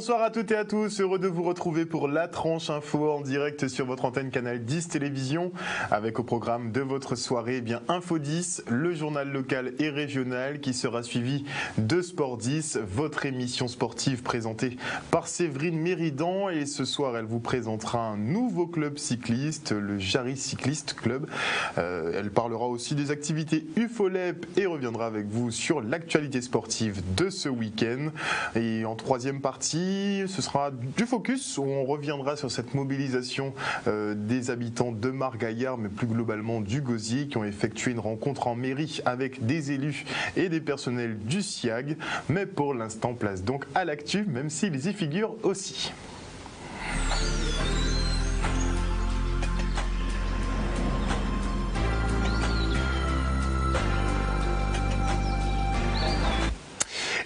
Bonsoir à toutes et à tous, heureux de vous retrouver pour la tranche info en direct sur votre antenne Canal 10 Télévision, avec au programme de votre soirée Info 10, le journal local et régional qui sera suivi de Sport 10, votre émission sportive présentée par Séverine Méridan, et ce soir elle vous présentera un nouveau club cycliste, le Jarry Cycliste Club. Elle parlera aussi des activités UFOLEP et reviendra avec vous sur l'actualité sportive de ce week-end. Et en troisième partie, ce sera du focus où on reviendra sur cette mobilisation des habitants de Margaillard, mais plus globalement du Gosier, qui ont effectué une rencontre en mairie avec des élus et des personnels du SIAG. Mais pour l'instant, place donc à l'actu, même s'ils y figurent aussi.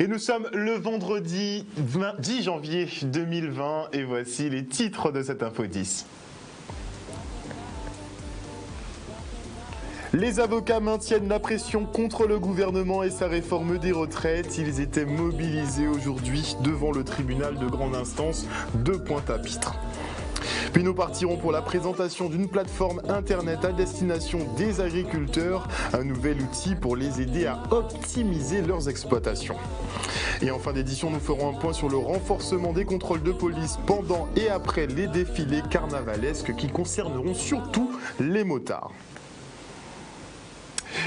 Et nous sommes le vendredi 10 janvier 2020 et voici les titres de cette Info 10. Les avocats maintiennent la pression contre le gouvernement et sa réforme des retraites. Ils étaient mobilisés aujourd'hui devant le tribunal de grande instance de Pointe-à-Pitre. Puis nous partirons pour la présentation d'une plateforme internet à destination des agriculteurs, un nouvel outil pour les aider à optimiser leurs exploitations. Et en fin d'édition, nous ferons un point sur le renforcement des contrôles de police pendant et après les défilés carnavalesques qui concerneront surtout les motards.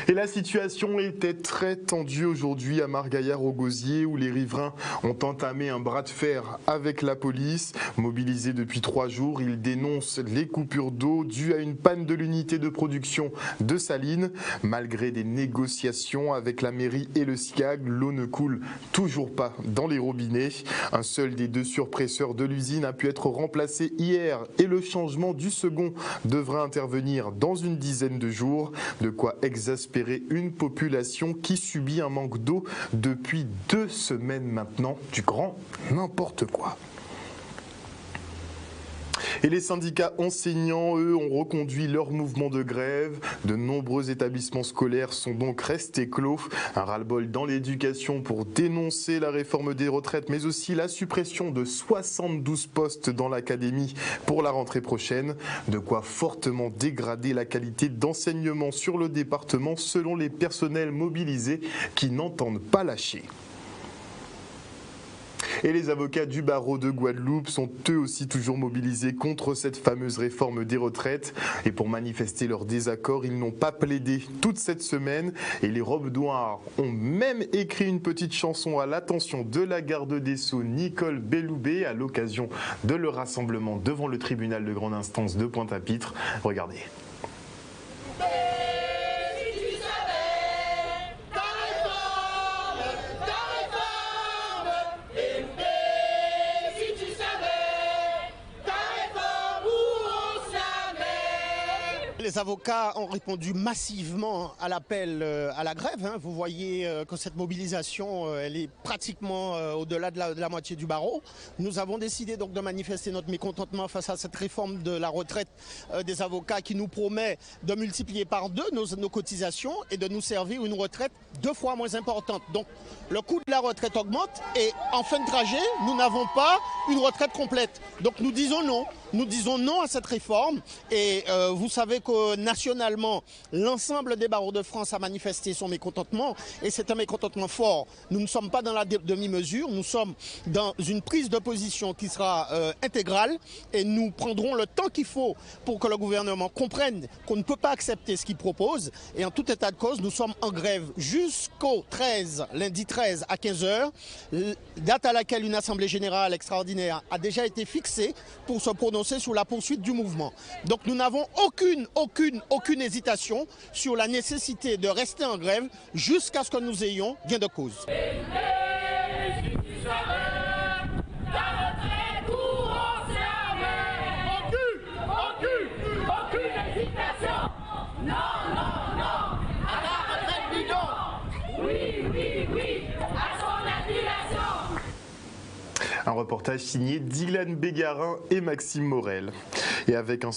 Et la situation était très tendue aujourd'hui à Margaillard au Gosier, où les riverains ont entamé un bras de fer avec la police. Mobilisés depuis 3 jours, ils dénoncent les coupures d'eau dues à une panne de l'unité de production de Salines. Malgré des négociations avec la mairie et le SIAG, l'eau ne coule toujours pas dans les robinets. Un seul des 2 surpresseurs de l'usine a pu être remplacé hier et le changement du second devra intervenir dans une dizaine de jours. De quoi exaspérer une population qui subit un manque d'eau depuis 2 semaines maintenant, du grand n'importe quoi. Et les syndicats enseignants, eux, ont reconduit leur mouvement de grève. De nombreux établissements scolaires sont donc restés clos. Un ras-le-bol dans l'éducation pour dénoncer la réforme des retraites, mais aussi la suppression de 72 postes dans l'académie pour la rentrée prochaine. De quoi fortement dégrader la qualité d'enseignement sur le département selon les personnels mobilisés qui n'entendent pas lâcher. Et les avocats du barreau de Guadeloupe sont eux aussi toujours mobilisés contre cette fameuse réforme des retraites. Et pour manifester leur désaccord, ils n'ont pas plaidé toute cette semaine. Et les robes noires ont même écrit une petite chanson à l'attention de la garde des Sceaux, Nicole Belloubet, à l'occasion de leur rassemblement devant le tribunal de grande instance de Pointe-à-Pitre. Regardez. Les avocats ont répondu massivement à l'appel à la grève. Vous voyez que cette mobilisation, elle est pratiquement au-delà de la moitié du barreau. Nous avons décidé donc de manifester notre mécontentement face à cette réforme de la retraite des avocats qui nous promet de multiplier par 2 nos cotisations et de nous servir une retraite 2 fois moins importante. Donc le coût de la retraite augmente et en fin de trajet, nous n'avons pas une retraite complète. Donc nous disons non. Nous disons non à cette réforme et vous savez que nationalement, l'ensemble des barreaux de France a manifesté son mécontentement et c'est un mécontentement fort. Nous ne sommes pas dans la demi-mesure, nous sommes dans une prise de position qui sera intégrale et nous prendrons le temps qu'il faut pour que le gouvernement comprenne qu'on ne peut pas accepter ce qu'il propose et en tout état de cause, nous sommes en grève jusqu'au 13, lundi 13 à 15h, date à laquelle une assemblée générale extraordinaire a déjà été fixée pour se prononcer sur la poursuite du mouvement. Donc nous n'avons aucune hésitation sur la nécessité de rester en grève jusqu'à ce que nous ayons gain de cause. Un reportage signé Dylan Bégarin et Maxime Morel. Et avec un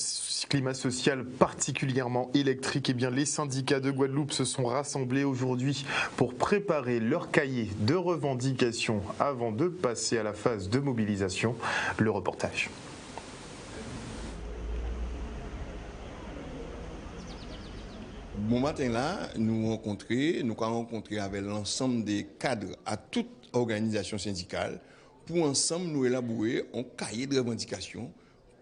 climat social particulièrement électrique, eh bien, les syndicats de Guadeloupe se sont rassemblés aujourd'hui pour préparer leur cahier de revendications avant de passer à la phase de mobilisation. Le reportage. Bon matin là, nous avons rencontré avec l'ensemble des cadres à toute organisation syndicale pour ensemble nous élaborer un cahier de revendications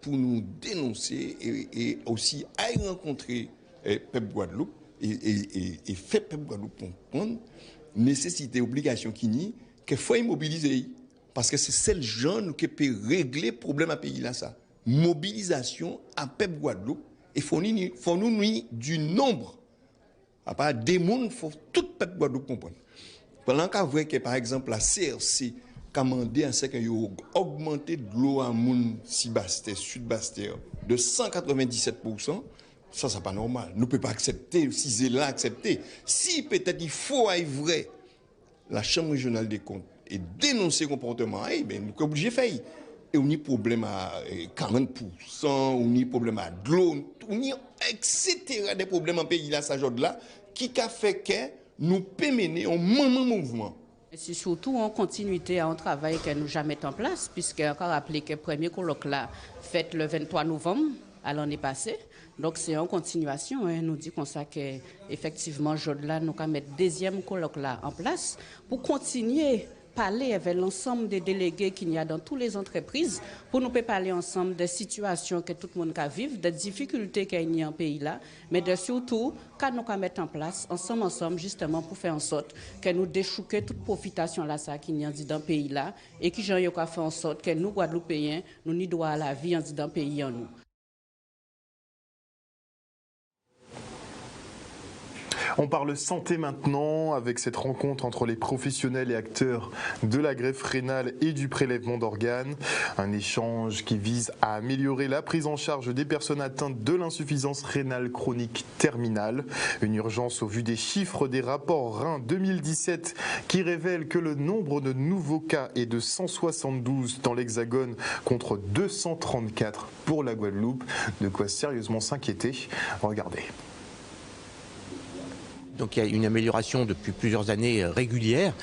pour nous dénoncer et aussi aller rencontrer Peuple Guadeloupe et faire Peuple Guadeloupe comprendre nécessité, obligation qu'il faut immobiliser. Parce que c'est celle genre qui peut régler le problème à pays là ça. Mobilisation à Peuple Guadeloupe et faut nous du nombre. À part des mondes, il faut tout Peuple Guadeloupe comprendre. Pendant qu'on voit que par exemple la CRC commandé un certain augmenté de l'eau à moun Sud-Bastère de 197%, ça c'est pas normal. Nous ne pouvons pas accepter, si c'est là accepter. Si peut-être il faut être vrai, la Chambre régionale des comptes et dénoncer le comportement, eh bien, nous sommes obligés de faire. Et on a problème à 40%, on a problème à de l'eau, on a etc. des problèmes en pays là, ça là, qui a fait que nous pouvons mener un mouvement. C'est surtout en continuité à un travail que nous jamais mis en place, puisque encore rappelé que le premier colloque là fait le 23 novembre à l'année passée. Donc c'est en continuation, hein, nous dit comme ça que effectivement là nous allons mettre deuxième colloque là en place pour continuer parler avec l'ensemble des délégués qu'il y a dans toutes les entreprises pour nous parler ensemble des situations que tout le monde vit, des difficultés qu'il y a en pays là, mais de surtout quand nous mettre en place ensemble justement pour faire en sorte que nous déchouquions toute profitation là ça qu'il y a dans le pays là et qui j'en fait en sorte que nous Guadeloupéens nous n'y doit à la vie en dans le pays en nous. On parle santé maintenant avec cette rencontre entre les professionnels et acteurs de la greffe rénale et du prélèvement d'organes. Un échange qui vise à améliorer la prise en charge des personnes atteintes de l'insuffisance rénale chronique terminale. Une urgence au vu des chiffres des rapports Rhin 2017 qui révèlent que le nombre de nouveaux cas est de 172 dans l'Hexagone contre 234 pour la Guadeloupe. De quoi sérieusement s'inquiéter. Regardez. Donc il y a une amélioration depuis plusieurs années régulière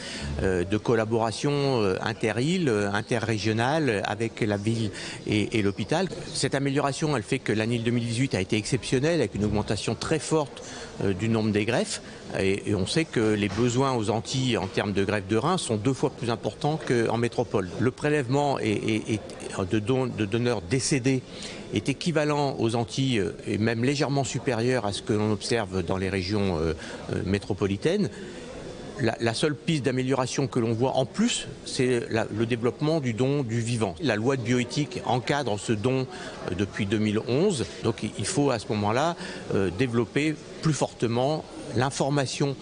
de collaboration inter-îles, interrégionale avec la ville et l'hôpital. Cette amélioration, elle fait que l'année 2018 a été exceptionnelle avec une augmentation très forte du nombre des greffes. Et on sait que les besoins aux Antilles en termes de greffe de rein sont 2 fois plus importants qu'en métropole. Le prélèvement de donneurs décédés est équivalent aux Antilles et même légèrement supérieur à ce que l'on observe dans les régions métropolitaines. La seule piste d'amélioration que l'on voit en plus, c'est le développement du don du vivant. La loi de bioéthique encadre ce don depuis 2011. Donc il faut à ce moment-là développer plus fortement l'information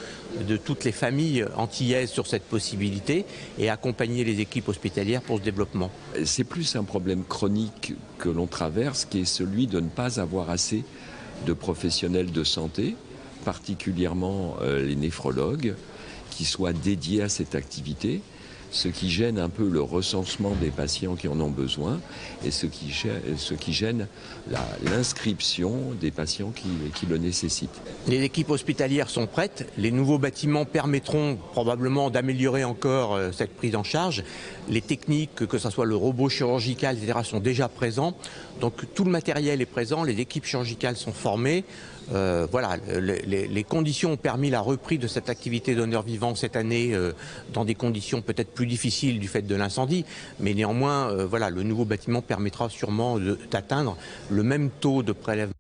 de toutes les familles antillaises sur cette possibilité et accompagner les équipes hospitalières pour ce développement. C'est plus un problème chronique que l'on traverse, qui est celui de ne pas avoir assez de professionnels de santé, particulièrement les néphrologues, qui soient dédiés à cette activité, ce qui gêne un peu le recensement des patients qui en ont besoin et ce qui gêne l'inscription des patients qui le nécessitent. Les équipes hospitalières sont prêtes. Les nouveaux bâtiments permettront probablement d'améliorer encore cette prise en charge. Les techniques, que ce soit le robot chirurgical, etc., sont déjà présents. Donc tout le matériel est présent, les équipes chirurgicales sont formées. Voilà, les conditions ont permis la reprise de cette activité donneur vivant cette année dans des conditions peut-être plus difficiles du fait de l'incendie, mais néanmoins, voilà, le nouveau bâtiment permettra sûrement d'atteindre le même taux de prélèvement.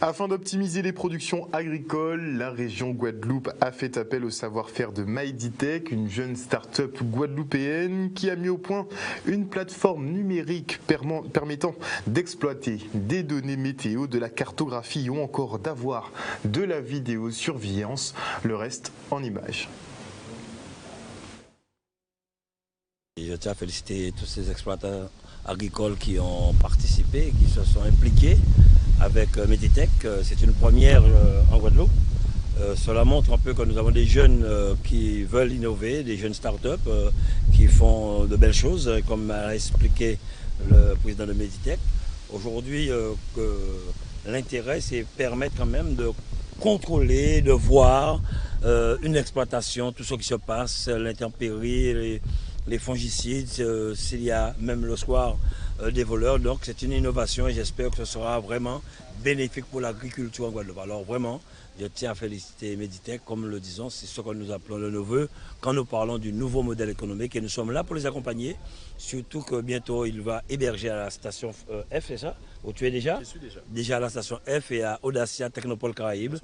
Afin d'optimiser les productions agricoles, la région Guadeloupe a fait appel au savoir-faire de Maïditech, une jeune start-up guadeloupéenne qui a mis au point une plateforme numérique permettant d'exploiter des données météo, de la cartographie ou encore d'avoir de la vidéosurveillance. Le reste en images. Je tiens à féliciter tous ces exploitants agricoles qui ont participé, qui se sont impliqués avec Meditech. C'est une première en Guadeloupe. Cela montre un peu que nous avons des jeunes qui veulent innover, des jeunes start-up qui font de belles choses, comme a expliqué le président de Meditech. Aujourd'hui, l'intérêt, c'est permettre quand même de contrôler, de voir une exploitation, tout ce qui se passe, l'intempérie, les fongicides, s'il y a même le soir des voleurs. Donc c'est une innovation et j'espère que ce sera vraiment bénéfique pour l'agriculture en Guadeloupe. Alors vraiment, je tiens à féliciter Meditech, comme le disons, c'est ce que nous appelons le neveu quand nous parlons du nouveau modèle économique et nous sommes là pour les accompagner, surtout que bientôt il va héberger à la station F, c'est ça? Où tu es déjà? Je suis déjà. Déjà à la station F et à Audacia Technopole Caraïbes.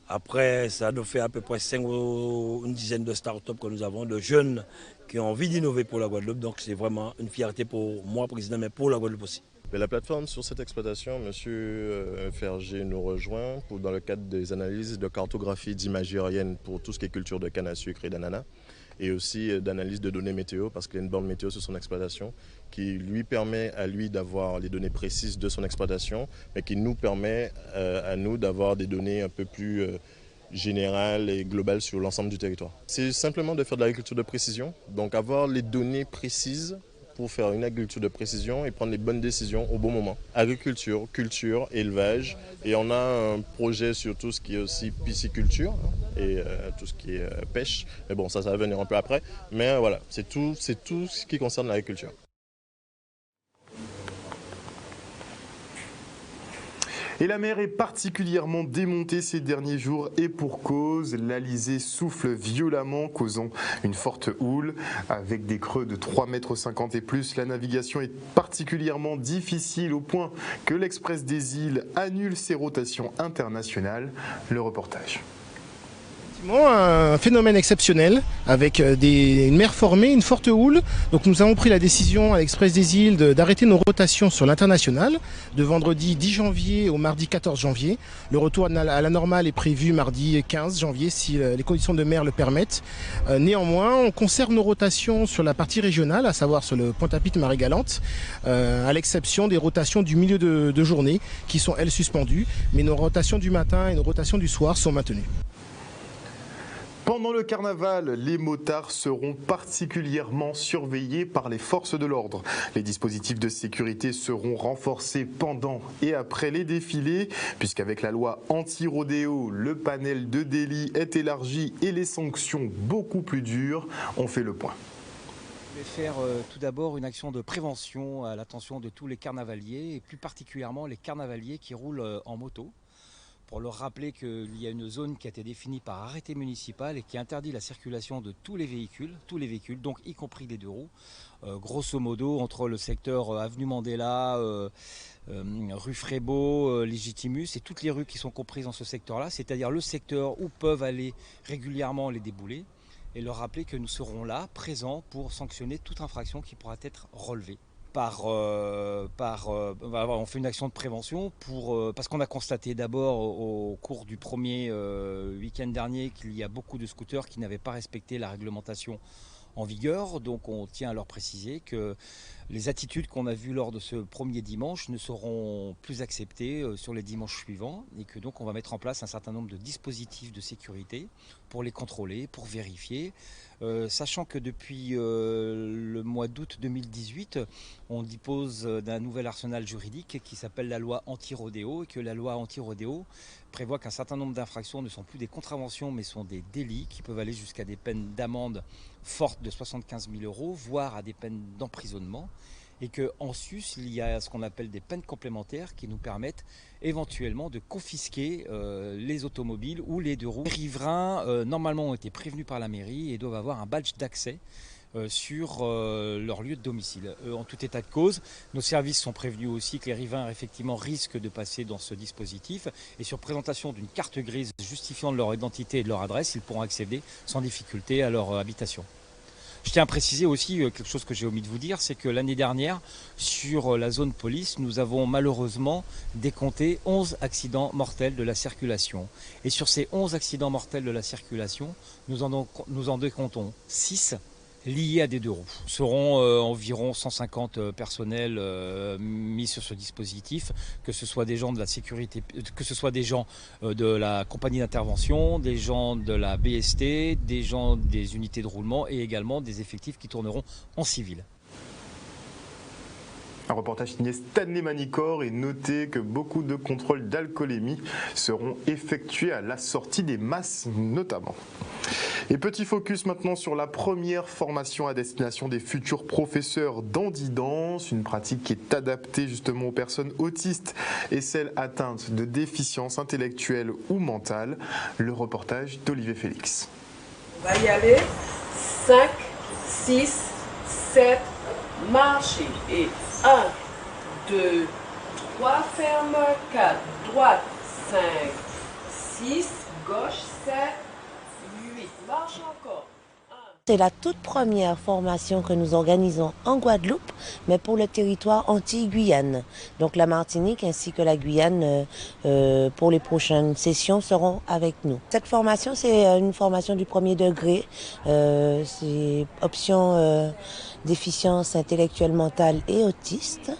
Après, ça nous fait à peu près 5 ou une dizaine de start-up que nous avons, de jeunes qui ont envie d'innover pour la Guadeloupe. Donc c'est vraiment une fierté pour moi, président, mais pour la Guadeloupe aussi. Mais la plateforme sur cette exploitation, M. Ferger nous rejoint dans le cadre des analyses de cartographie d'imagerie aérienne pour tout ce qui est culture de canne à sucre et d'ananas, et aussi d'analyse de données météo, parce qu'il y a une borne météo sur son exploitation qui lui permet à lui d'avoir les données précises de son exploitation, mais qui nous permet à nous d'avoir des données un peu plus générales et globales sur l'ensemble du territoire. C'est simplement de faire de l'agriculture de précision, donc avoir les données précises pour faire une agriculture de précision et prendre les bonnes décisions au bon moment. Agriculture, culture, élevage, et on a un projet sur tout ce qui est aussi pisciculture et tout ce qui est pêche. Mais bon, ça va venir un peu après. Mais voilà, c'est tout ce qui concerne l'agriculture. Et la mer est particulièrement démontée ces derniers jours et pour cause, l'Alizé souffle violemment, causant une forte houle. Avec des creux de 3,50 m et plus, la navigation est particulièrement difficile au point que l'Express des îles annule ses rotations internationales. Le reportage. Un phénomène exceptionnel avec une mer formée, une forte houle. Donc nous avons pris la décision à l'Express des îles d'arrêter nos rotations sur l'international de vendredi 10 janvier au mardi 14 janvier. Le retour à la normale est prévu mardi 15 janvier si les conditions de mer le permettent. Néanmoins, on conserve nos rotations sur la partie régionale, à savoir sur le Pointe-à-Pitre, Marie-Galante, à l'exception des rotations du milieu de journée qui sont elles suspendues. Mais nos rotations du matin et nos rotations du soir sont maintenues. Pendant le carnaval, les motards seront particulièrement surveillés par les forces de l'ordre. Les dispositifs de sécurité seront renforcés pendant et après les défilés, puisqu'avec la loi anti-rodéo, le panel de délits est élargi et les sanctions beaucoup plus dures. On fait le point. Je vais faire tout d'abord une action de prévention à l'attention de tous les carnavaliers, et plus particulièrement les carnavaliers qui roulent en moto, pour leur rappeler qu'il y a une zone qui a été définie par arrêté municipal et qui interdit la circulation de tous les véhicules, donc y compris les deux roues. Grosso modo, entre le secteur avenue Mandela, rue Frébeau, Légitimus et toutes les rues qui sont comprises dans ce secteur-là, c'est-à-dire le secteur où peuvent aller régulièrement les déboulés, et leur rappeler que nous serons là, présents, pour sanctionner toute infraction qui pourra être relevée. On fait une action de prévention parce qu'on a constaté d'abord au cours du premier week-end dernier qu'il y a beaucoup de scooters qui n'avaient pas respecté la réglementation en vigueur. Donc on tient à leur préciser que les attitudes qu'on a vues lors de ce premier dimanche ne seront plus acceptées sur les dimanches suivants, et que donc on va mettre en place un certain nombre de dispositifs de sécurité pour les contrôler, pour vérifier. Sachant que depuis le mois d'août 2018, on dispose d'un nouvel arsenal juridique qui s'appelle la loi anti-rodéo, et que la loi anti-rodéo prévoit qu'un certain nombre d'infractions ne sont plus des contraventions mais sont des délits qui peuvent aller jusqu'à des peines d'amende fortes de 75 000 €, voire à des peines d'emprisonnement. Et qu'en sus, il y a ce qu'on appelle des peines complémentaires qui nous permettent éventuellement de confisquer les automobiles ou les deux roues. Les riverains, normalement, ont été prévenus par la mairie et doivent avoir un badge d'accès sur leur lieu de domicile. En tout état de cause, nos services sont prévenus aussi que les riverains effectivement risquent de passer dans ce dispositif, et sur présentation d'une carte grise justifiant de leur identité et de leur adresse, ils pourront accéder sans difficulté à leur habitation. Je tiens à préciser aussi quelque chose que j'ai omis de vous dire, c'est que l'année dernière, sur la zone police, nous avons malheureusement décompté 11 accidents mortels de la circulation. Et sur ces 11 accidents mortels de la circulation, nous en décomptons 6 liés à des deux roues. Nous serons environ 150 personnels mis sur ce dispositif, que ce soit des gens de la sécurité, que ce soit des gens de la compagnie d'intervention, des gens de la BST, des gens des unités de roulement et également des effectifs qui tourneront en civil. Un reportage signé Stanley Manicor, et notez que beaucoup de contrôles d'alcoolémie seront effectués à la sortie des masses notamment. Et petit focus maintenant sur la première formation à destination des futurs professeurs d'handi-danse, une pratique qui est adaptée justement aux personnes autistes et celles atteintes de déficience intellectuelle ou mentale. Le reportage d'Olivier Félix. On va y aller. 5, 6, 7, marchez. Et 1, 2, 3, ferme, 4, droite, 5, 6, gauche, 7, 8, marche encore. C'est la toute première formation que nous organisons en Guadeloupe, mais pour le territoire Antilles-Guyane. Donc la Martinique ainsi que la Guyane, pour les prochaines sessions, seront avec nous. Cette formation, c'est une formation du premier degré. C'est option déficience intellectuelle, mentale et autiste.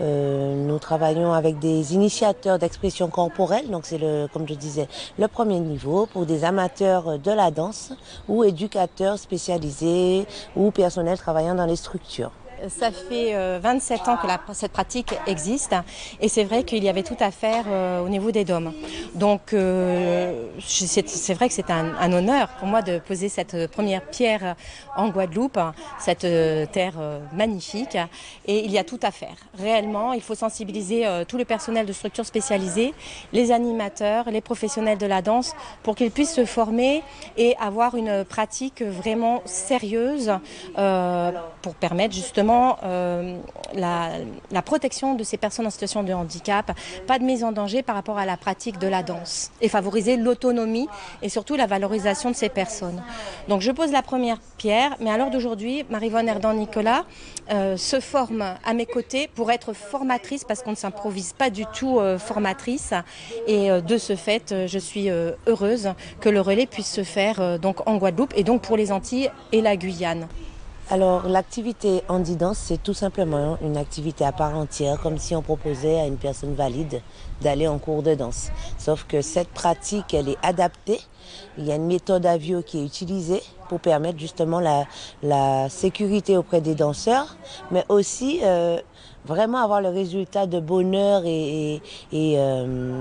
Nous travaillons avec des initiateurs d'expression corporelle, donc c'est comme je disais, le premier niveau pour des amateurs de la danse ou éducateurs spécialisés ou personnels travaillant dans les structures. Ça fait 27 ans que cette pratique existe et c'est vrai qu'il y avait tout à faire au niveau des DOM. Donc c'est vrai que c'est un honneur pour moi de poser cette première pierre en Guadeloupe, cette terre magnifique, et il y a tout à faire. Réellement, il faut sensibiliser tout le personnel de structures spécialisées, les animateurs, les professionnels de la danse pour qu'ils puissent se former et avoir une pratique vraiment sérieuse pour permettre justement la protection de ces personnes en situation de handicap, pas de mise en danger par rapport à la pratique de la danse et favoriser l'autonomie et surtout la valorisation de ces personnes. Donc je pose la première pierre, mais à l'heure d'aujourd'hui, Marie-Vonne Herdan-Nicolas se forme à mes côtés pour être formatrice parce qu'on ne s'improvise pas du tout formatrice et de ce fait, je suis heureuse que le relais puisse se faire donc en Guadeloupe et donc pour les Antilles et la Guyane. Alors l'activité handi-danse, c'est tout simplement une activité à part entière, comme si on proposait à une personne valide d'aller en cours de danse. Sauf que cette pratique, elle est adaptée. Il y a une méthode AVIO qui est utilisée pour permettre justement la sécurité auprès des danseurs, mais aussi vraiment avoir le résultat de bonheur et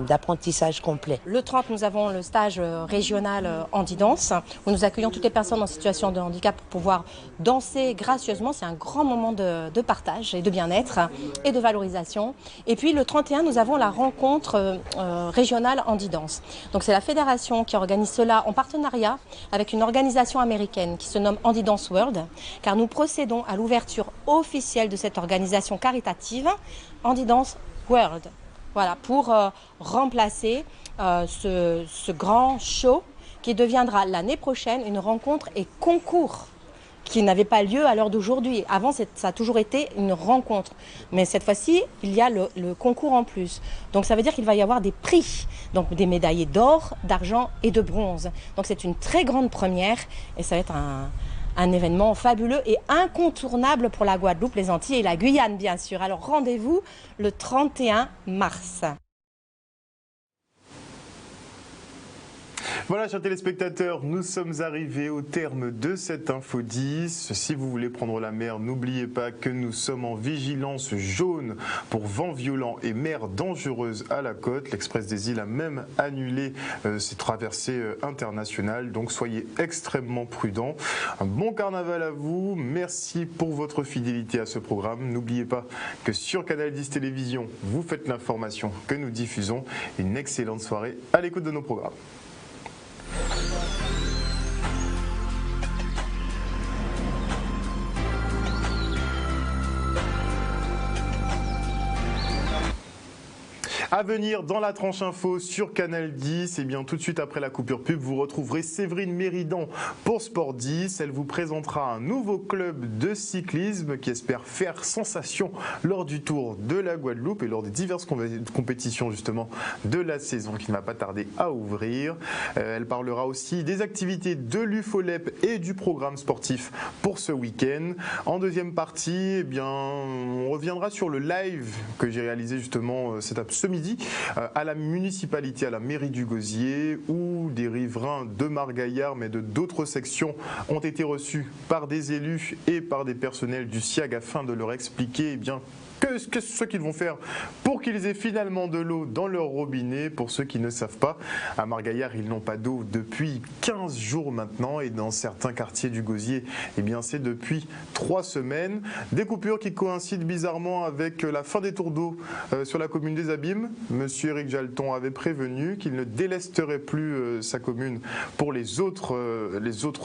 d'apprentissage complet. Le 30, nous avons le stage régional handi-danse, où nous accueillons toutes les personnes en situation de handicap pour pouvoir danser gracieusement. C'est un grand moment de partage et de bien-être et de valorisation. Et puis le 31, nous avons la rencontre régionale handi-danse. Donc c'est la fédération qui organise cela en partenariat avec une organisation américaine qui se nomme Handi-Dance World, car nous procédons à l'ouverture officielle de cette organisation caritative Handi-Dance World. Voilà, pour remplacer ce grand show qui deviendra l'année prochaine une rencontre et concours qui n'avait pas lieu à l'heure d'aujourd'hui. Avant, ça a toujours été une rencontre. Mais cette fois-ci, il y a le concours en plus. Donc ça veut dire qu'il va y avoir des prix, donc des médaillés d'or, d'argent et de bronze. Donc c'est une très grande première et ça va être un événement fabuleux et incontournable pour la Guadeloupe, les Antilles et la Guyane, bien sûr. Alors rendez-vous le 31 mars. Voilà, chers téléspectateurs, nous sommes arrivés au terme de cette Info 10. Si vous voulez prendre la mer, n'oubliez pas que nous sommes en vigilance jaune pour vent violent et mer dangereuse à la côte. L'Express des îles a même annulé ses traversées internationales, donc soyez extrêmement prudents. Un bon carnaval à vous, merci pour votre fidélité à ce programme. N'oubliez pas que sur Canal 10 Télévision, vous faites l'information que nous diffusons. Une excellente soirée à l'écoute de nos programmes. À venir dans la tranche info sur Canal 10, et bien tout de suite après la coupure pub, vous retrouverez Séverine Méridan pour Sport 10. Elle vous présentera un nouveau club de cyclisme qui espère faire sensation lors du Tour de la Guadeloupe et lors des diverses compétitions justement de la saison qui ne va pas tarder à ouvrir. Elle parlera aussi des activités de l'UFOLEP et du programme sportif pour ce week-end. En deuxième partie, eh bien, on reviendra sur le live que j'ai réalisé justement ce midi à la municipalité, à la mairie du Gosier, où des riverains de Margaillard, mais de d'autres sections, ont été reçus par des élus et par des personnels du SIAG afin de leur expliquer eh bien, ce qu'ils vont faire pour qu'ils aient finalement de l'eau dans leur robinet. Pour ceux qui ne savent pas, à Margaillard, ils n'ont pas d'eau depuis 15 jours maintenant et dans certains quartiers du Gosier, eh bien, c'est depuis 3 semaines. Des coupures qui coïncident bizarrement avec la fin des tours d'eau sur la commune des Abîmes. Monsieur Éric Jalton avait prévenu qu'il ne délesterait plus sa commune pour les autres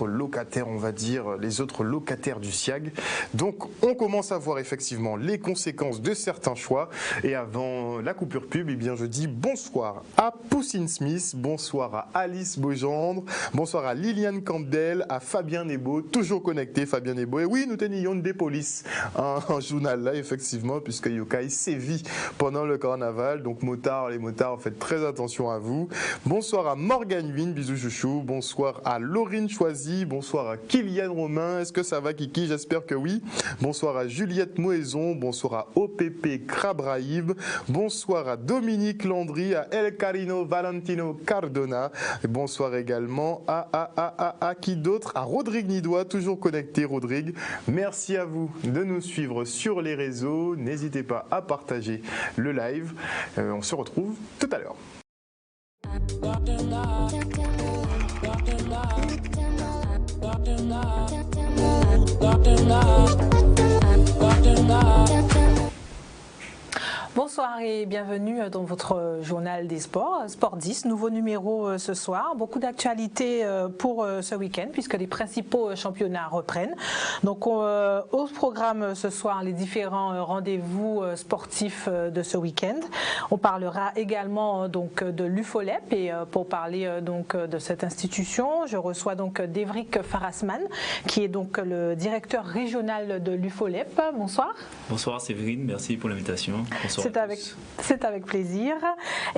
locataires, on va dire, les autres locataires du SIAG. Donc on commence à voir effectivement les conséquences de certains choix. Et avant la coupure pub, eh bien, je dis bonsoir à Poussine Smith, bonsoir à Alice Beaugendre, bonsoir à Liliane Campbell, à Fabien Nebo, toujours connecté Fabien Nebo. Et oui, nous tenions des polices en journal là, effectivement, puisque Yokai sévit pendant le carnaval. Donc les motards, faites très attention à vous. Bonsoir à Morgane Wynne, bisous chouchou. Bonsoir à Laurine Choisy, bonsoir à Kylian Romain. Est-ce que ça va Kiki? J'espère que oui. Bonsoir à Juliette Moëson, bonsoir à OPP Krabraïb, bonsoir à Dominique Landry, à El Carino Valentino Cardona, et bonsoir également à qui d'autre? À Rodrigue Nidois, toujours connecté Rodrigue. Merci à vous de nous suivre sur les réseaux, n'hésitez pas à partager le live, on se retrouve tout à l'heure. Bonsoir et bienvenue dans votre journal des sports, Sport 10, nouveau numéro ce soir. Beaucoup d'actualités pour ce week-end puisque les principaux championnats reprennent. Donc au programme ce soir, les différents rendez-vous sportifs de ce week-end. On parlera également donc de l'UFOLEP et pour parler donc de cette institution, je reçois donc Devrick Farasman qui est donc le directeur régional de l'UFOLEP. Bonsoir. Bonsoir Séverine, merci pour l'invitation. Bonsoir. C'est avec plaisir.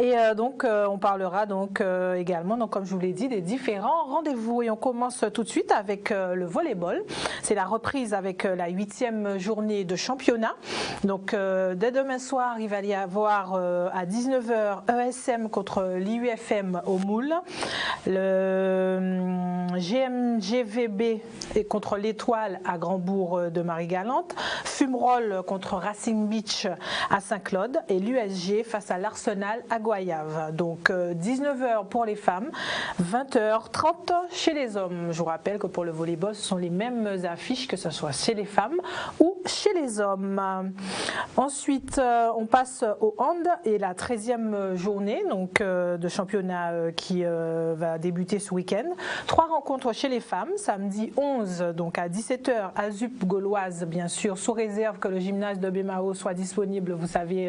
Et donc, on parlera donc également, donc, comme je vous l'ai dit, des différents rendez-vous. Et on commence tout de suite avec le volleyball. C'est la reprise avec la 8e journée de championnat. Donc, dès demain soir, il va y avoir à 19h ESM contre l'IUFM au Moule. Le GMGVB contre l'Étoile à Grand-Bourg de Marie-Galante. Fumerol contre Racing Beach à Saint-Claude. Et l'USG face à l'Arsenal à Goyave. Donc 19h pour les femmes, 20h30 chez les hommes. Je vous rappelle que pour le volleyball, ce sont les mêmes affiches que ce soit chez les femmes ou chez les hommes. Ensuite, on passe au hand et la 13e journée donc, de championnat qui va débuter ce week-end. 3 rencontres chez les femmes, samedi 11 donc à 17h à ZUP Gauloise, bien sûr, sous réserve que le gymnase de Bémao soit disponible. Vous savez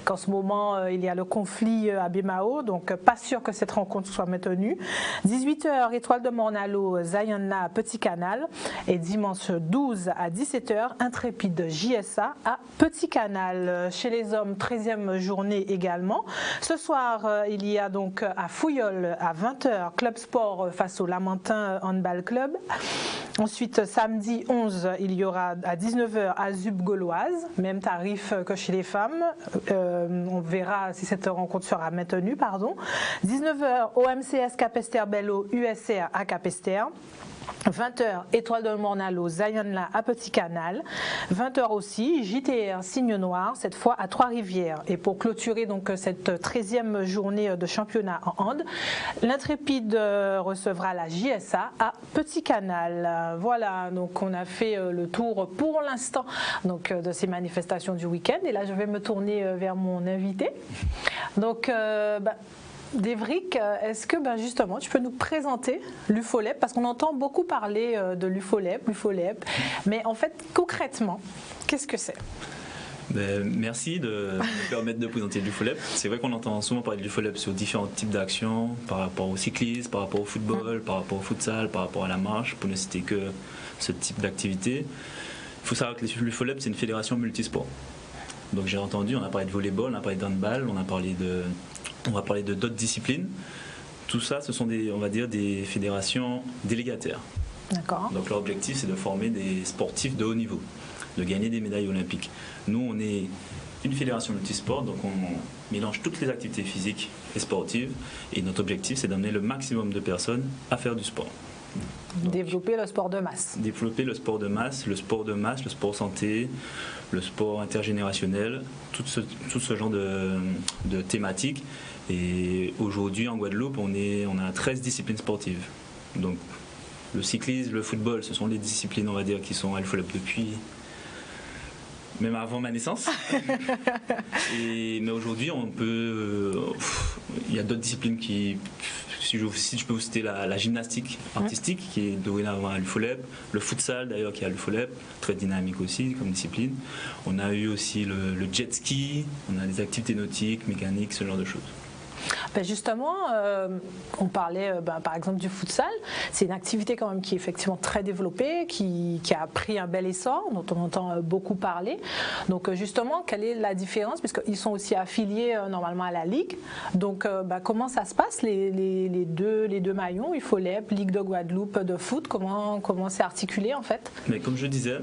qu'en ce moment, il y a le conflit à Bémao, donc pas sûr que cette rencontre soit maintenue. 18h, Étoile de Mornalo, Zayana, Petit Canal. Et dimanche 12 à 17h, Intrépide JSA à Petit Canal. Chez les hommes, 13e journée également. Ce soir, il y a donc à Fouilleul à 20h, Club Sport face au Lamentin Handball Club. Ensuite, samedi 11, il y aura à 19h à ZUP Gauloise, même tarif que chez les femmes. On verra si cette rencontre sera maintenue. 19h au MCS Capesterre Bello USR à Capesterre. 20h, Étoile de Mornalo, Zayonla à Petit Canal. 20h aussi, JTR Signe Noir, cette fois à Trois-Rivières. Et pour clôturer donc cette 13e journée de championnat en hand, l'Intrépide recevra la JSA à Petit Canal. Voilà, donc on a fait le tour pour l'instant de ces manifestations du week-end. Et là, je vais me tourner vers mon invité. Donc, Devrick, est-ce que justement tu peux nous présenter l'UFOLEP, parce qu'on entend beaucoup parler de l'UFOLEP, mais en fait concrètement, qu'est-ce que c'est? Merci de me permettre de présenter l'UFOLEP. C'est vrai qu'on entend souvent parler de l'UFOLEP sur différents types d'actions, par rapport au cyclisme, par rapport au football, par rapport au futsal, par rapport à la marche, pour ne citer que ce type d'activité. Il faut savoir que l'UFOLEP, c'est une fédération multisport. Donc j'ai entendu, on a parlé de volleyball, on a parlé de handball, on va parler de d'autres disciplines. Tout ça, ce sont on va dire des fédérations délégataires. D'accord. Donc leur objectif, c'est de former des sportifs de haut niveau, de gagner des médailles olympiques. Nous, on est une fédération multisport, donc on mélange toutes les activités physiques et sportives. Et notre objectif, c'est d'amener le maximum de personnes à faire du sport. Donc, développer le sport de masse. Développer le sport de masse, le sport santé, le sport intergénérationnel, tout ce genre de thématiques. Et aujourd'hui, en Guadeloupe, on a 13 disciplines sportives. Donc, le cyclisme, le football, ce sont les disciplines, on va dire, qui sont à l'UFOLEP depuis même avant ma naissance. Mais aujourd'hui, il y a d'autres disciplines qui, si je peux vous citer la gymnastique artistique, qui est dorénavant à l'UFOLEP, le futsal d'ailleurs qui est à l'UFOLEP, très dynamique aussi comme discipline. On a eu aussi le jet ski, on a des activités nautiques, mécaniques, ce genre de choses. Justement, on parlait par exemple du futsal. C'est une activité quand même qui est effectivement très développée, qui a pris un bel essor, dont on entend beaucoup parler. Donc justement, quelle est la différence, puisqu'ils sont aussi affiliés normalement à la Ligue. Donc comment ça se passe, les deux maillons, UFOLEP, Ligue de Guadeloupe de foot, comment c'est articulé en fait? Mais comme je disais,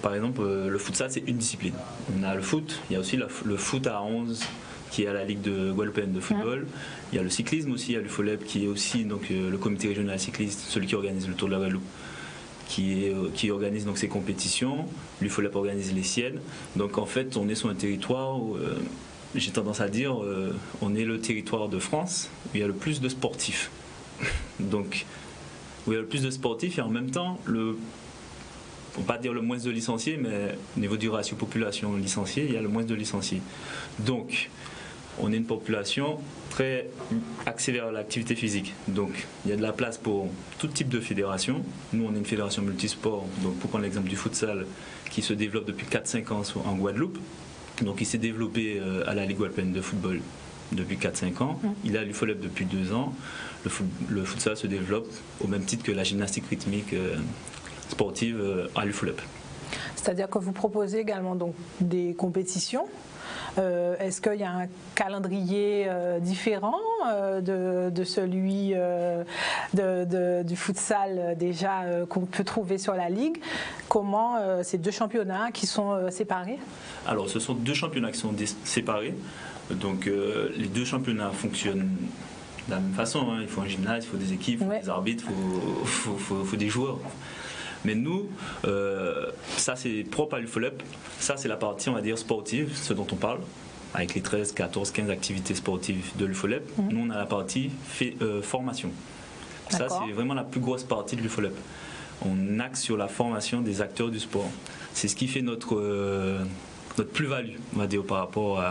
par exemple, le futsal c'est une discipline. On a le foot, il y a aussi le foot à 11 qui est à la Ligue de Guadeloupe de football. Il y a le cyclisme aussi à l'UFOLEP qui est aussi donc, le comité régional cycliste, celui qui organise le Tour de la Guadeloupe, qui organise donc ses compétitions. L'UFOLEP organise les siennes. Donc en fait, on est sur un territoire où, j'ai tendance à dire, on est le territoire de France où il y a le plus de sportifs. Donc, où il y a le plus de sportifs et en même temps, on ne peut pas dire le moins de licenciés, mais au niveau du ratio population licenciée, il y a le moins de licenciés. Donc, on est une population très axée vers l'activité physique. Donc, il y a de la place pour tout type de fédération. Nous, on est une fédération multisport. Donc, pour prendre l'exemple du futsal, qui se développe depuis 4-5 ans en Guadeloupe. Donc, il s'est développé à la Ligue guadeloupéenne de football depuis 4-5 ans. Il est à l'UFOLEP depuis 2 ans. Le futsal se développe au même titre que la gymnastique rythmique sportive à l'UFOLEP. C'est-à-dire que vous proposez également donc des compétitions. Est-ce qu'il y a calendrier différent de celui du futsal déjà qu'on peut trouver sur la Ligue. Comment ces deux championnats qui sont séparés? Alors ce sont deux championnats qui sont séparés. Donc les deux championnats fonctionnent de la même façon. Hein. Il faut un gymnase, il faut des équipes, il faut des arbitres, il faut des joueurs. Mais nous, ça c'est propre à l'UFOLEP. Ça c'est la partie, on va dire, sportive, ce dont on parle, avec les 13, 14, 15 activités sportives de l'UFOLEP. Nous, on a la partie formation. Ça, c'est vraiment la plus grosse partie de l'UFOLEP. On axe sur la formation des acteurs du sport. C'est ce qui fait notre plus-value, on va dire, par rapport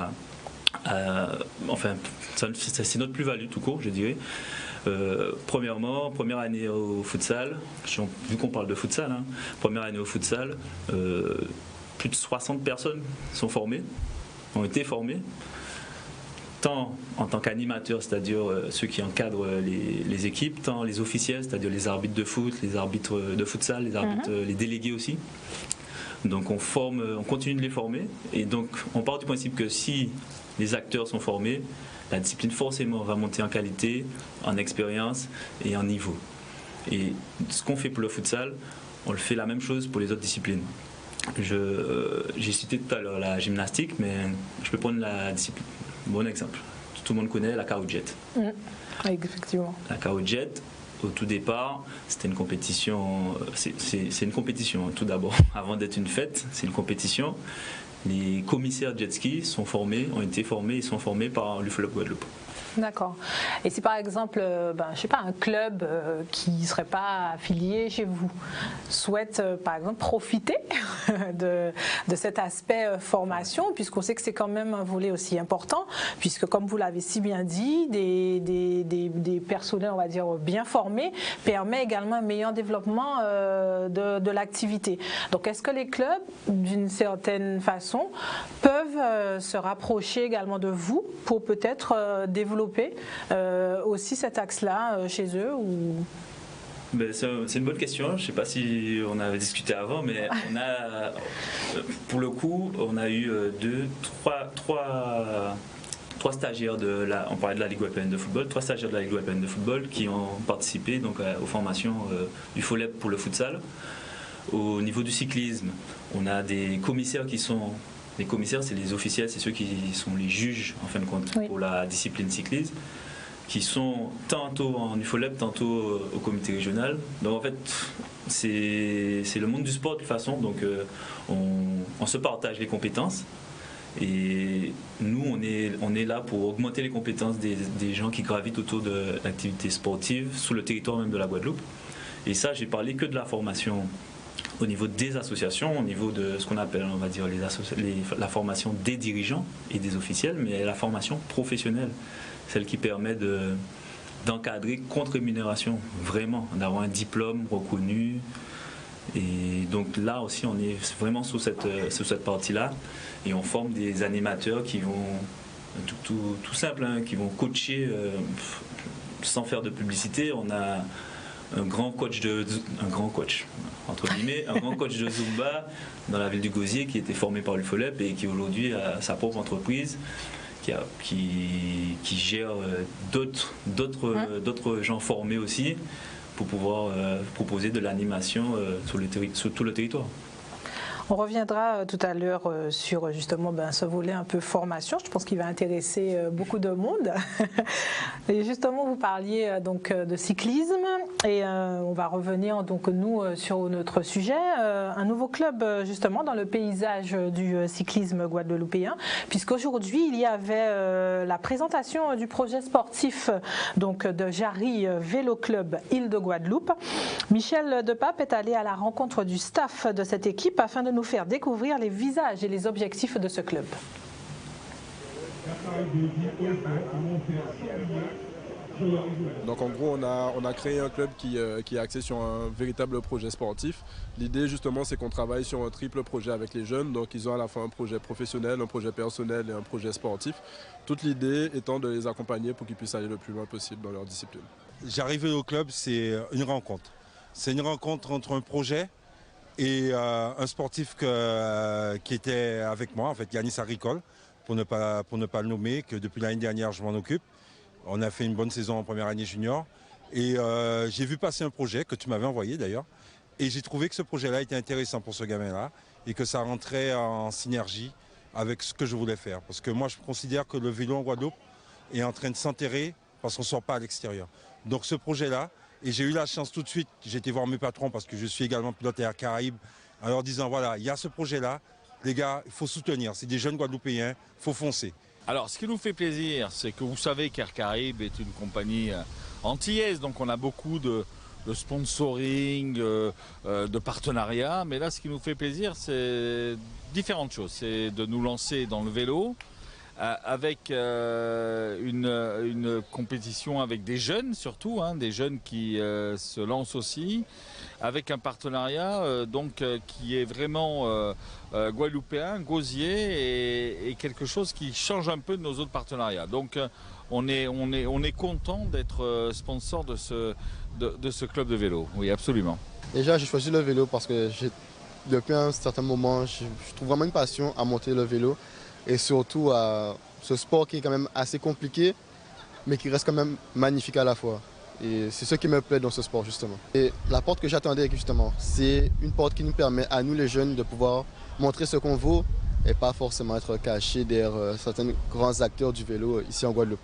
enfin, c'est notre plus-value tout court, je dirais. Premièrement, première année au futsal, vu qu'on parle de futsal, hein, première année au futsal, plus de 60 personnes ont été formées, tant en tant qu'animateurs, c'est-à-dire ceux qui encadrent les équipes, tant les officiels, c'est-à-dire les arbitres de foot, les arbitres de futsal, les arbitres, les délégués aussi. Donc on continue de les former, et donc on part du principe que si les acteurs sont formés, la discipline forcément va monter en qualité, en expérience et en niveau. Et ce qu'on fait pour le futsal, on le fait la même chose pour les autres disciplines. J'ai cité tout à l'heure la gymnastique, mais je peux prendre la discipline. Bon exemple, tout le monde connaît la Kao-Jet. Effectivement. La Kao-Jet, au tout départ, c'était une compétition. C'est une compétition tout d'abord. Avant d'être une fête, c'est une compétition. Les commissaires jet ski ont été formés et sont formés par l'UFOLEP Guadeloupe. D'accord. Et si par exemple, je sais pas, un club qui ne serait pas affilié chez vous souhaite par exemple profiter de cet aspect formation, puisqu'on sait que c'est quand même un volet aussi important, puisque comme vous l'avez si bien dit, des personnels, on va dire, bien formés permet également un meilleur développement de l'activité. Donc est-ce que les clubs, d'une certaine façon, peuvent se rapprocher également de vous pour peut-être développer aussi cet axe-là chez eux ou... C'est une bonne question. Je ne sais pas si on avait discuté avant, mais on a, pour le coup, on a eu trois stagiaires on parlait de la Ligue européenne de football, 3 stagiaires de la Ligue européenne de football qui ont participé donc aux formations du FOLEP pour le futsal. Au niveau du cyclisme, on a des commissaires qui sont... Les commissaires, c'est les officiels, c'est ceux qui sont les juges, en fin de compte, pour la discipline cyclisme, qui sont tantôt en UFOLEP, tantôt au comité régional. Donc en fait, c'est le monde du sport de toute façon, donc on se partage les compétences. Et nous, on est là pour augmenter les compétences des gens qui gravitent autour de l'activité sportive sous le territoire même de la Guadeloupe. Et ça, j'ai parlé que de la formation au niveau des associations, au niveau de ce qu'on appelle, on va dire, la formation des dirigeants et des officiels, mais la formation professionnelle, celle qui permet d'encadrer contre rémunération, vraiment, d'avoir un diplôme reconnu. Et donc là aussi, on est vraiment sur cette partie-là, et on forme des animateurs qui vont, tout simple, hein, qui vont coacher sans faire de publicité. On a un grand coach entre guillemets, un grand coach de Zumba dans la ville du Gosier qui était formé par l'UFOLEP et qui aujourd'hui a sa propre entreprise qui gère d'autres gens formés aussi pour pouvoir proposer de l'animation sur tout le territoire. On reviendra tout à l'heure sur justement ce volet un peu formation. Je pense qu'il va intéresser beaucoup de monde. Et justement, vous parliez donc de cyclisme et on va revenir donc nous sur notre sujet. Un nouveau club justement dans le paysage du cyclisme guadeloupéen, puisqu'aujourd'hui il y avait la présentation du projet sportif donc de Jarry Vélo Club Île de Guadeloupe. Michel Depape est allé à la rencontre du staff de cette équipe afin de nous faire découvrir les visages et les objectifs de ce club. Donc en gros, on a créé un club qui est axé sur un véritable projet sportif. L'idée justement, c'est qu'on travaille sur un triple projet avec les jeunes. Donc ils ont à la fois un projet professionnel, un projet personnel et un projet sportif. Toute l'idée étant de les accompagner pour qu'ils puissent aller le plus loin possible dans leur discipline. J'arrive au club, c'est une rencontre. C'est une rencontre entre un projet et un sportif qui était avec moi, en fait Yanis Agricole, pour ne pas le nommer, que depuis l'année dernière je m'en occupe. On a fait une bonne saison en première année junior et j'ai vu passer un projet que tu m'avais envoyé d'ailleurs et j'ai trouvé que ce projet-là était intéressant pour ce gamin-là et que ça rentrait en synergie avec ce que je voulais faire. Parce que moi je considère que le vélo en Guadeloupe est en train de s'enterrer parce qu'on ne sort pas à l'extérieur. Donc ce projet-là, et j'ai eu la chance tout de suite, j'ai été voir mes patrons parce que je suis également pilote Air Caraïbes, en leur disant voilà, il y a ce projet-là, les gars, il faut soutenir, c'est des jeunes Guadeloupéens, il faut foncer. Alors ce qui nous fait plaisir, c'est que vous savez qu'Air Caraïbes est une compagnie antillaise, donc on a beaucoup de sponsoring, de partenariats, mais là ce qui nous fait plaisir, c'est différentes choses, c'est de nous lancer dans le vélo, avec une compétition avec des jeunes surtout, hein, des jeunes qui se lancent aussi, avec un partenariat qui est vraiment guadeloupéen, gosier et quelque chose qui change un peu de nos autres partenariats. Donc on est content d'être sponsor de ce club de vélo, oui absolument. Déjà j'ai choisi le vélo parce que depuis un certain moment je trouve vraiment une passion à monter le vélo. Et surtout à ce sport qui est quand même assez compliqué, mais qui reste quand même magnifique à la fois. Et c'est ce qui me plaît dans ce sport justement. Et la porte que j'attendais justement, c'est une porte qui nous permet à nous les jeunes de pouvoir montrer ce qu'on vaut et pas forcément être caché derrière certains grands acteurs du vélo ici en Guadeloupe.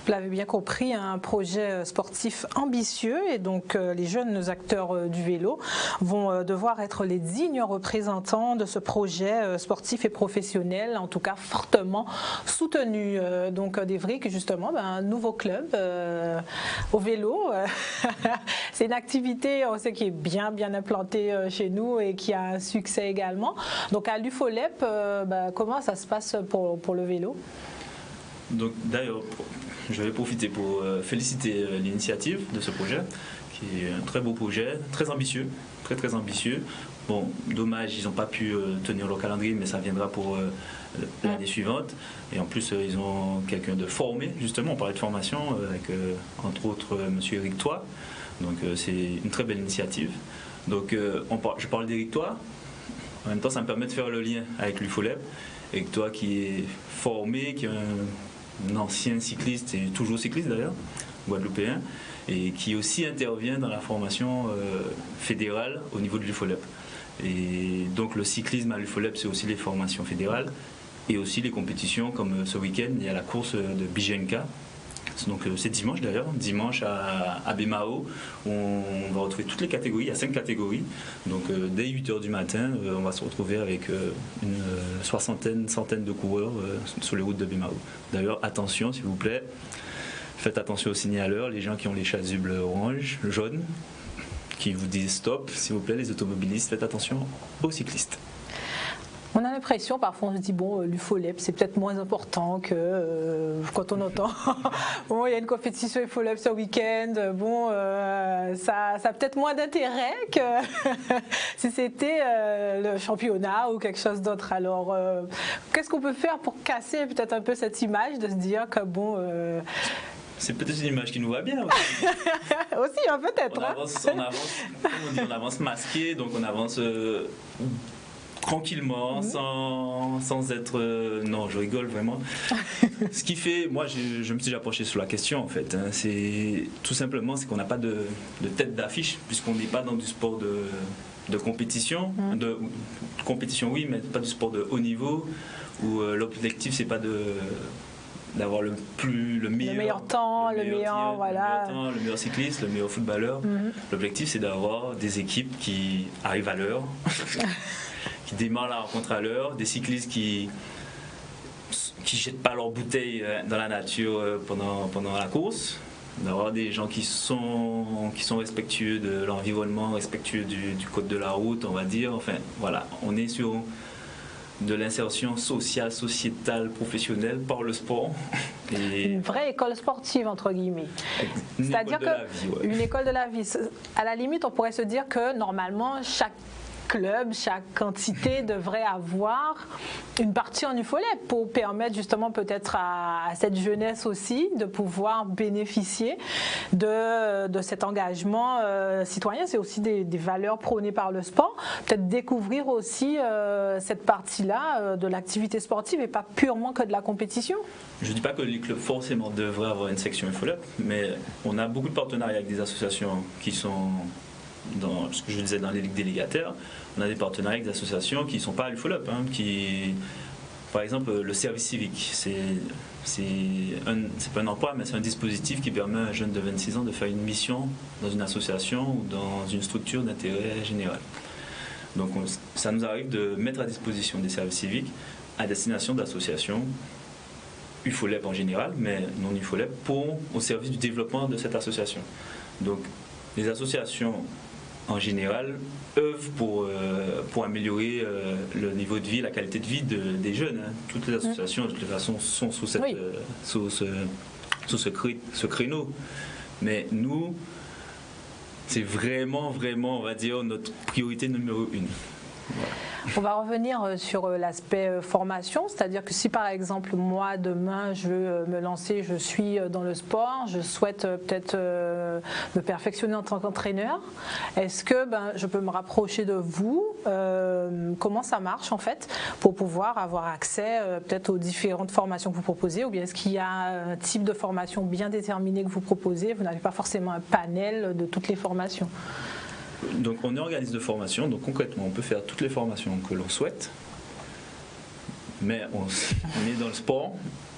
Vous l'avez bien compris, un projet sportif ambitieux et donc les jeunes acteurs du vélo vont devoir être les dignes représentants de ce projet sportif et professionnel, en tout cas fortement soutenu. Donc d'Evry, justement, un nouveau club au vélo. C'est une activité, on sait, qui est bien implantée chez nous et qui a un succès également. Donc à l'UFOLEP, comment ça se passe pour le vélo? Donc d'ailleurs, je vais profiter pour féliciter l'initiative de ce projet, qui est un très beau projet, très ambitieux, très ambitieux. Bon, dommage, ils n'ont pas pu tenir leur calendrier, mais ça viendra pour l'année suivante. Et en plus, ils ont quelqu'un de formé, justement, on parlait de formation, avec entre autres M. Éric Toit. Donc c'est une très belle initiative. Donc je parle d'Éric Toit, en même temps ça me permet de faire le lien avec l'UFOLEP. Éric Toit qui est formé, qui est un ancien cycliste, et toujours cycliste d'ailleurs, guadeloupéen, et qui aussi intervient dans la formation fédérale au niveau de l'UFOLEP. Et donc le cyclisme à l'UFOLEP, c'est aussi les formations fédérales et aussi les compétitions, comme ce week-end, il y a la course de Bijenka. Donc c'est dimanche d'ailleurs, dimanche à Bemao, où on va retrouver toutes les catégories, il y a 5 catégories. Donc dès 8h du matin, on va se retrouver avec une centaine de coureurs sur les routes de Bemao. D'ailleurs, attention s'il vous plaît, faites attention aux signaleurs, les gens qui ont les chasubles orange, jaunes, qui vous disent stop, s'il vous plaît, les automobilistes, faites attention aux cyclistes. On a l'impression, parfois on se dit, bon, l'UFOLEP c'est peut-être moins important que quand on entend, bon, il y a une compétition UFOLEP ce week-end, bon, ça a peut-être moins d'intérêt que si c'était le championnat ou quelque chose d'autre. Alors, qu'est-ce qu'on peut faire pour casser peut-être un peu cette image de se dire que, bon... C'est peut-être une image qui nous va bien aussi. Aussi, hein, peut-être. On avance masqué, donc on avance... tranquillement, sans être... non, je rigole vraiment. Ce qui fait... Moi, je me suis déjà penché sur la question, en fait. Hein, c'est tout simplement, c'est qu'on n'a pas de tête d'affiche, puisqu'on n'est pas dans du sport de compétition. De compétition, oui, mais pas du sport de haut niveau, où l'objectif, c'est pas d'avoir le meilleur temps, le meilleur cycliste, le meilleur footballeur. L'objectif, c'est d'avoir des équipes qui arrivent à l'heure, qui démarrent la rencontre à l'heure, des cyclistes qui jettent pas leurs bouteilles dans la nature pendant la course, d'avoir des gens qui sont respectueux de l'environnement, respectueux du code de la route, on va dire. Enfin, voilà, on est sur de l'insertion sociale, sociétale, professionnelle par le sport. Et une vraie école sportive, entre guillemets. C'est-à-dire qu'une école de la vie, à la limite, on pourrait se dire que normalement, chaque club, chaque entité devrait avoir une partie en UFOLEP pour permettre justement peut-être à cette jeunesse aussi de pouvoir bénéficier de cet engagement citoyen. C'est aussi des valeurs prônées par le sport. Peut-être découvrir aussi cette partie-là de l'activité sportive et pas purement que de la compétition. Je ne dis pas que les clubs forcément devraient avoir une section UFOLEP, mais on a beaucoup de partenariats avec des associations qui sont... dans ce que je disais dans les ligues délégataires, on a des partenariats avec des associations qui ne sont pas à l'UFOLEP, hein, par exemple le service civique, c'est pas un emploi, mais c'est un dispositif qui permet à un jeune de 26 ans de faire une mission dans une association ou dans une structure d'intérêt général. Donc ça nous arrive de mettre à disposition des services civiques à destination d'associations UFOLEP en général, mais non UFOLEP, au service du développement de cette association. Donc les associations en général œuvrent pour améliorer le niveau de vie, la qualité de vie des jeunes. Hein. Toutes les associations, de toute façon, sont sous ce créneau. Mais nous, c'est vraiment, on va dire, notre priorité numéro 1. Voilà. On va revenir sur l'aspect formation, c'est-à-dire que si par exemple moi demain je veux me lancer, je suis dans le sport, je souhaite peut-être me perfectionner en tant qu'entraîneur, est-ce que je peux me rapprocher de vous? Comment ça marche en fait pour pouvoir avoir accès peut-être aux différentes formations que vous proposez, ou bien est-ce qu'il y a un type de formation bien déterminé que vous proposez? Vous n'avez pas forcément un panel de toutes les formations. Donc on est organisme de formation, donc concrètement on peut faire toutes les formations que l'on souhaite, Mais on est dans le sport,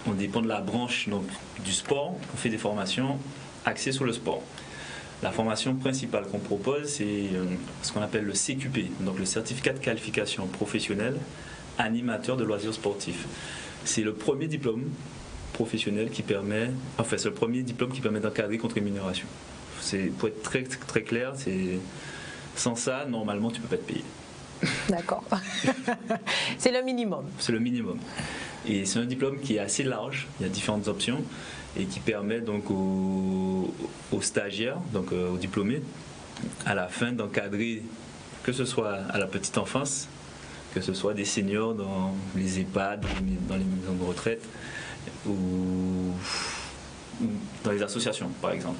on dépend de la branche donc, du sport, on fait des formations axées sur le sport. La formation principale qu'on propose, c'est ce qu'on appelle le CQP, donc le certificat de qualification professionnelle animateur de loisirs sportifs. C'est le premier diplôme professionnel qui permet, enfin c'est le premier diplôme qui permet d'encadrer contre rémunération. Pour être très, très clair, sans ça, normalement, tu ne peux pas te payer. D'accord. C'est le minimum. C'est le minimum. Et c'est un diplôme qui est assez large, il y a différentes options, et qui permet donc aux stagiaires, donc aux diplômés, à la fin d'encadrer, que ce soit à la petite enfance, que ce soit des seniors dans les EHPAD, dans les maisons de retraite, ou dans les associations, par exemple.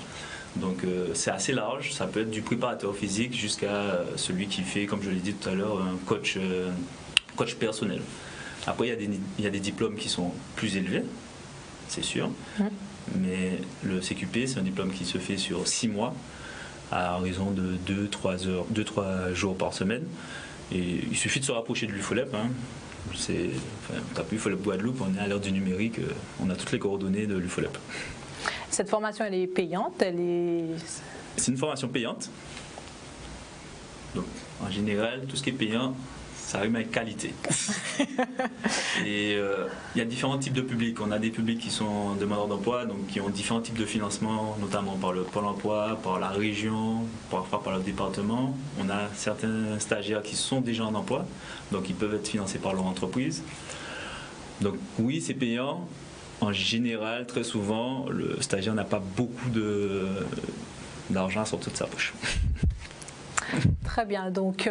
Donc c'est assez large, ça peut être du préparateur physique jusqu'à celui qui fait, comme je l'ai dit tout à l'heure, un coach personnel. Après, il y a des diplômes qui sont plus élevés, c'est sûr, mais le CQP, c'est un diplôme qui se fait sur 6 mois, à raison de 2-3 jours par semaine. Et il suffit de se rapprocher de l'UFOLEP. Tapez UFOLEP Guadeloupe, on est à l'ère du numérique, on a toutes les coordonnées de l'UFOLEP. Cette formation, elle est payante, C'est une formation payante. Donc, en général, tout ce qui est payant, ça rime avec qualité. Et il y a différents types de publics. On a des publics qui sont demandeurs d'emploi, donc qui ont différents types de financement, notamment par le Pôle emploi, par la région, parfois par le département. On a certains stagiaires qui sont déjà en emploi, donc ils peuvent être financés par leur entreprise. Donc oui, c'est payant. En général, très souvent, le stagiaire n'a pas beaucoup d'argent à sortir de sa poche. Très bien. Donc,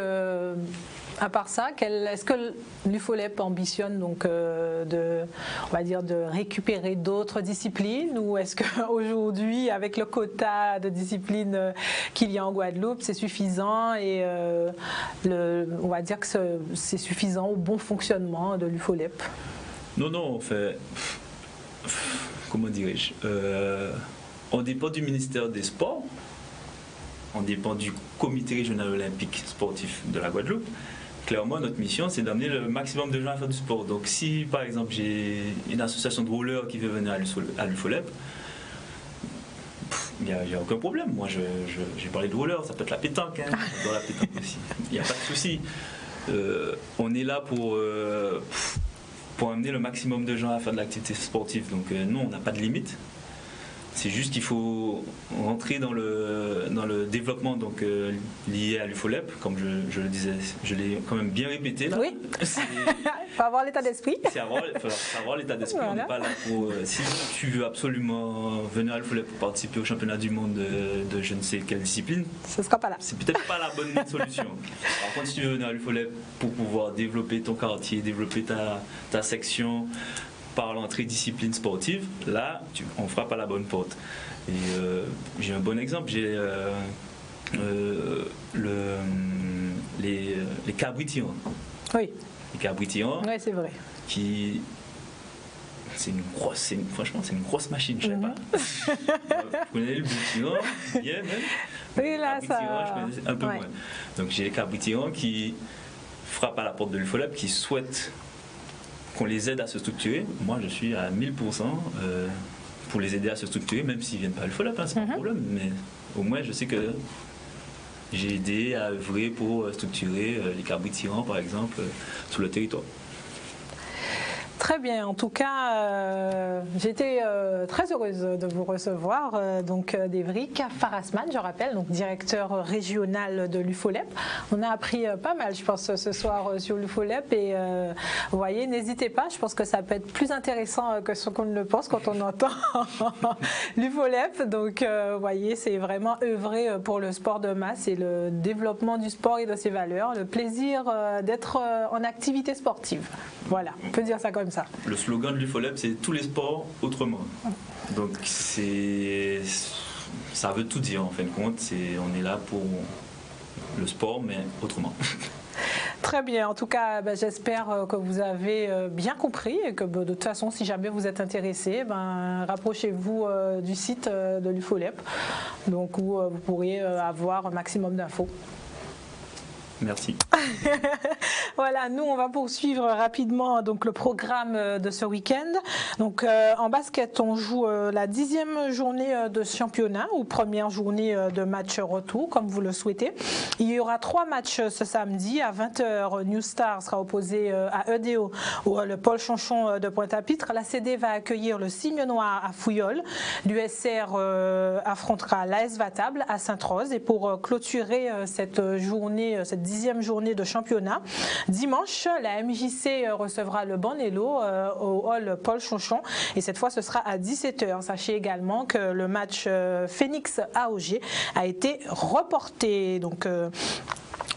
à part ça, est-ce que l'UFOLEP ambitionne donc on va dire de récupérer d'autres disciplines, ou est-ce qu'aujourd'hui, avec le quota de disciplines qu'il y a en Guadeloupe, c'est suffisant et on va dire que c'est suffisant au bon fonctionnement de l'UFOLEP? Non, comment dirais-je, on dépend du ministère des Sports, on dépend du comité régional olympique sportif de la Guadeloupe. Clairement, notre mission, c'est d'amener le maximum de gens à faire du sport. Donc si, par exemple, j'ai une association de rollers qui veut venir à l'UFOLEP, il n'y a aucun problème. Moi, j'ai parlé de rollers, ça peut être la pétanque, dans la pétanque aussi. Il n'y a pas de souci. On est là pour amener le maximum de gens à faire de l'activité sportive. Donc non, on n'a pas de limite. C'est juste qu'il faut rentrer dans le développement donc, lié à l'UFOLEP, comme je le disais, je l'ai quand même bien répété là. Oui, il faut avoir l'état d'esprit. Il faut avoir l'état d'esprit, voilà. On n'est pas là pour... si tu veux absolument venir à l'UFOLEP pour participer au championnat du monde de je ne sais quelle discipline, ce ne sera pas là. C'est peut-être pas la bonne solution. Par contre, si tu veux venir à l'UFOLEP pour pouvoir développer ton quartier, développer ta section, par l'entrée discipline sportive, là, on frappe à la bonne porte. Et j'ai un bon exemple, j'ai les cabritillons. Oui. Les cabritillons. Oui, c'est vrai. Franchement, c'est une grosse machine, je sais pas. Vous connaissez le boutillon, bien même. Oui, là, ça... je connais un peu moins. Donc j'ai les cabritillons qui frappent à la porte de l'UFOLEP, qui souhaitent qu'on les aide à se structurer. Moi, je suis à 1000% pour les aider à se structurer, même s'ils ne viennent pas à l'UFOLEP, c'est pas un problème. Mais au moins, je sais que j'ai aidé à œuvrer pour structurer les cabritillons, par exemple, sur le territoire. Très bien, en tout cas, j'étais très heureuse de vous recevoir, donc d'Evric Farasman, je rappelle, donc directeur régional de l'UFOLEP. On a appris pas mal, je pense, ce soir sur l'UFOLEP, et vous voyez, n'hésitez pas, je pense que ça peut être plus intéressant que ce qu'on ne le pense quand on entend l'UFOLEP. Donc, vous voyez, c'est vraiment œuvrer pour le sport de masse et le développement du sport et de ses valeurs, le plaisir d'être en activité sportive. Voilà, on peut dire ça comme ça. Le slogan de l'UFOLEP, c'est tous les sports autrement. Donc ça veut tout dire en fin de compte. On est là pour le sport, mais autrement. Très bien. En tout cas, j'espère que vous avez bien compris et que de toute façon, si jamais vous êtes intéressé, rapprochez-vous du site de l'UFOLEP, donc où vous pourrez avoir un maximum d'infos. Merci. Voilà, nous on va poursuivre rapidement donc le programme de ce week-end. Donc en basket, on joue la 10e journée de championnat ou première journée de match retour, comme vous le souhaitez. Il y aura 3 matchs ce samedi à 20h. New Star sera opposé à EDO ou le Paul Chonchon de Pointe-à-Pitre. La CD va accueillir le Cygne Noir à Fouillol. L'USR affrontera l'AS Vatable à Sainte-Rose. Et pour clôturer cette journée, cette 10e journée de championnat, dimanche, la MJC recevra le Bonello au hall Paul Chonchon et cette fois ce sera à 17h. Sachez également que le match Phoenix AOG a été reporté. Donc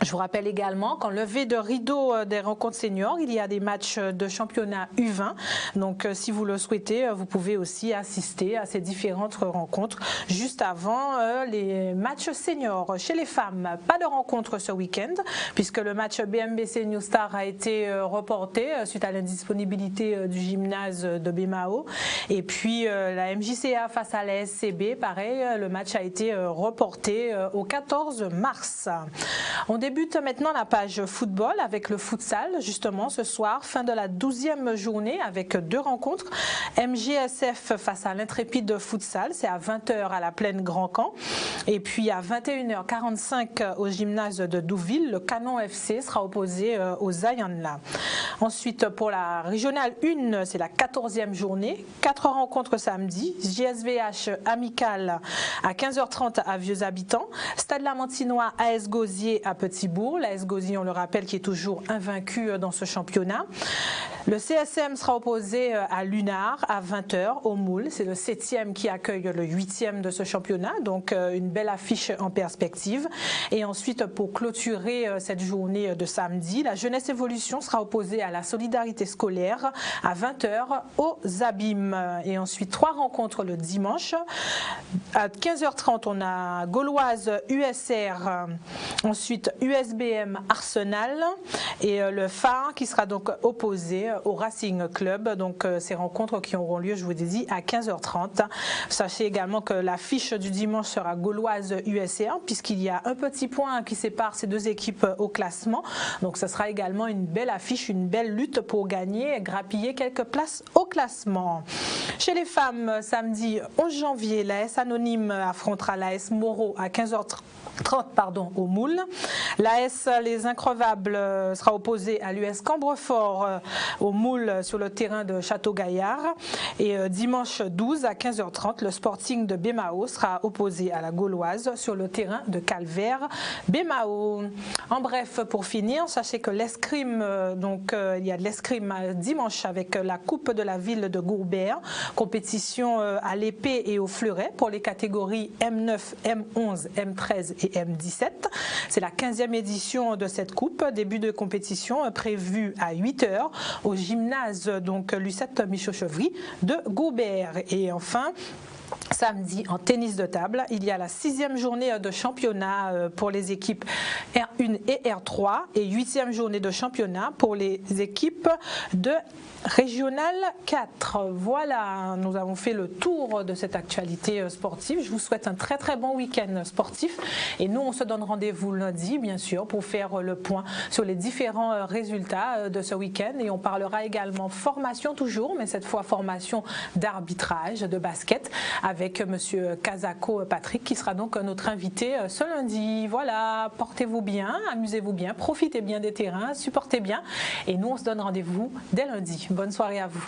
je vous rappelle également qu'en levée de rideau des rencontres seniors, il y a des matchs de championnat U20. Donc si vous le souhaitez, vous pouvez aussi assister à ces différentes rencontres juste avant les matchs seniors. Chez les femmes, pas de rencontre ce week-end puisque le match BMBC New Star a été reporté suite à l'indisponibilité du gymnase de Bémao. Et puis la MJCA face à la SCB, pareil, le match a été reporté au 14 mars. On débute maintenant la page football avec le futsal, justement ce soir, fin de la 12e journée avec 2 rencontres. MGSF face à l'Intrépide Futsal, c'est à 20h à la Plaine Grand Camp. Et puis à 21h45 au gymnase de Douville, le Canon FC sera opposé aux Zayanla. Ensuite, pour la régionale 1, c'est la 14e journée. 4 rencontres samedi. JSVH Amical à 15h30 à Vieux Habitants. Stade Lamantinois AS Gosier à Petit-Bourg. L'AS Gosier, on le rappelle, qui est toujours invaincu dans ce championnat. Le CSM sera opposé à Lunar à 20h au Moule. C'est le 7e qui accueille le 8e de ce championnat. Donc une belle affiche en perspective. Et ensuite, pour clôturer cette journée de samedi, la Jeunesse Évolution sera opposée à la Solidarité Scolaire à 20h aux Abîmes. Et ensuite, 3 rencontres le dimanche. À 15h30, on a Gauloise USR. Ensuite, USBM Arsenal. Et le Phare qui sera donc opposé au Racing Club. Donc ces rencontres qui auront lieu, je vous ai dit, à 15h30. Sachez également que l'affiche du dimanche sera Gauloise USR puisqu'il y a un petit point qui sépare ces 2 équipes au classement. Donc ce sera également une belle affiche, une belle lutte pour gagner, grappiller quelques places au classement. Chez les femmes, samedi 11 janvier, l'AS Anonyme affrontera l'AS Moreau à 15h30 au Moule. L'AS Les Increvables sera opposé à l'US Cambrefort au Moule sur le terrain de Château-Gaillard. Et dimanche 12 à 15h30, le Sporting de Bémao sera opposé à la Gauloise sur le terrain de Calvaire-Bémao. En bref, pour finir, sachez que l'escrime, il y a de l'escrime dimanche avec la Coupe de la ville de Gourbert, compétition à l'épée et au fleuret pour les catégories M9, M11, M13 et M17. C'est la 15e édition de cette coupe. Début de compétition prévu à 8h au gymnase Lucette Michaud-Chevry de Gourbert. Et enfin, samedi, en tennis de table, il y a la 6e journée de championnat pour les équipes R1 et R3 et 8e journée de championnat pour les équipes de Régional 4. Voilà, nous avons fait le tour de cette actualité sportive. Je vous souhaite un très très bon week-end sportif et nous on se donne rendez-vous lundi bien sûr pour faire le point sur les différents résultats de ce week-end et on parlera également formation toujours, mais cette fois formation d'arbitrage de basket avec monsieur Kazako Patrick qui sera donc notre invité ce lundi. Voilà, portez-vous bien, amusez-vous bien, profitez bien des terrains, supportez bien et nous on se donne rendez-vous dès lundi. Bonne soirée à vous.